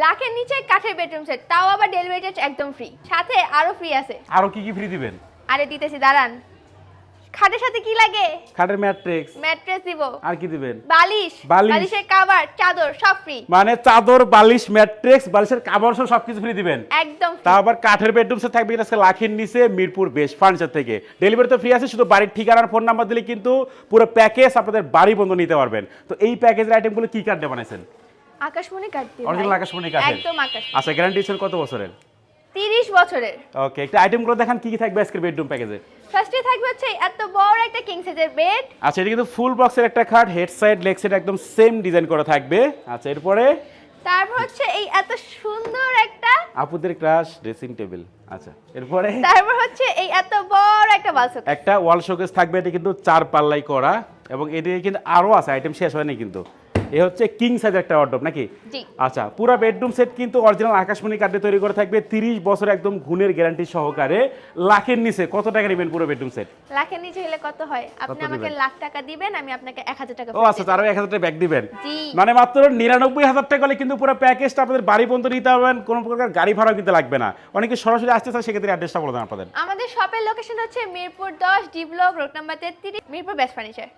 লাখের নিচে কাঠের বেডরুম সেট, তাও আবার ডেলিভারি চার্জ একদম ফ্রি, সাথে আরো ফ্রি আছে। আরো কি ফ্রি দিবেন? আরে দিতেছি, দাঁড়ান। খাটের সাথে কি লাগে? খাটের ম্যাট্রেস। ম্যাট্রেস দিব। আর কি দিবেন? বালিশ, বালিশের কভার, চাদর সব ফ্রি। মানে চাদর, বালিশ, ম্যাট্রেস, বালিশের কভার সবকিছু ফ্রি দিবেন একদম। তা আবার কাঠের বেডরুম সেট থাকবে আজকে লাখের নিচে মিরপুর বেস্ট ফার্নিচার থেকে। ডেলিভারি তো ফ্রি আছে, শুধু বাড়ির ঠিকানা আর ফোন নাম্বার দিলে কিন্তু পুরো প্যাকেজ আপনাদের বাড়ি বন্ধ নিতে পারবেন। তো এই প্যাকেজের আইটেমগুলো কি কাঠ দিয়ে বানাইছেন? আকাশমণি কাঠ দিয়ে। অরিজিনাল আকাশমণি কাঠের? একদম আকাশ। আচ্ছা, গ্যারান্টি দিচ্ছেন কত বছরের? 30 বছরের। ওকে, একটা আইটেমগুলো দেখান কি কি থাকবে আজকের বেডরুম প্যাকেজে। ফার্স্টে থাকবে হচ্ছে এত বড় একটা কিং সাইজের বেড। আচ্ছা, এটা কিন্তু ফুল বক্সের একটা খাট, হেড সাইড লেগ সাইড একদম সেম ডিজাইন করা থাকবে। আচ্ছা, এরপরে তারপর হচ্ছে এই এত সুন্দর একটা আপুদের ক্রাশ ড্রেসিং টেবিল। আচ্ছা, এরপরে তারপর হচ্ছে এই এত বড় একটা বালসক। একটা ওয়াল শোকেস থাকবে, এটা কিন্তু 4 পাল্লাই করা এবং এদিকে কিন্তু আরো আছে, আইটেম শেষ হয়নি কিন্তু। এই হচ্ছে কিং সাইজের একটা ওয়ার্ডরোব নাকি? জি। আচ্ছা, পুরো বেডরুম সেট কিন্তু অরিজিনাল আকাশমণি কাঠে তৈরি করা থাকবে, 30 বছর একদম গুণের গ্যারান্টি সহকারে। লাখের নিচে কত টাকা নেবেন পুরো বেডরুম সেট? লাখের নিচে হলে কত হয়? আপনি কত আমাকে দিবেন? লাখ টাকা দিবেন, আমি আপনাকে 1000 টাকা। ও আচ্ছা, তারও 1000 টাকা ব্যাক দিবেন। জি। মানে মাত্র 99,000 টাকা হলে কিন্তু পুরো প্যাকেজটা আপনাদের বাড়ি পর্যন্ত নিতে পারবেন, কোনো প্রকার গাড়ি ভাড়াও কিন্তু লাগবে না। অনেকে সরাসরি আসতে চায়, সেক্ষেত্রে অ্যাড্রেসটা বলে দেন আপনাদের। আমাদের শপের লোকেশন হচ্ছে Mirpur 10 D block, road number 33, Mirpur best furniture.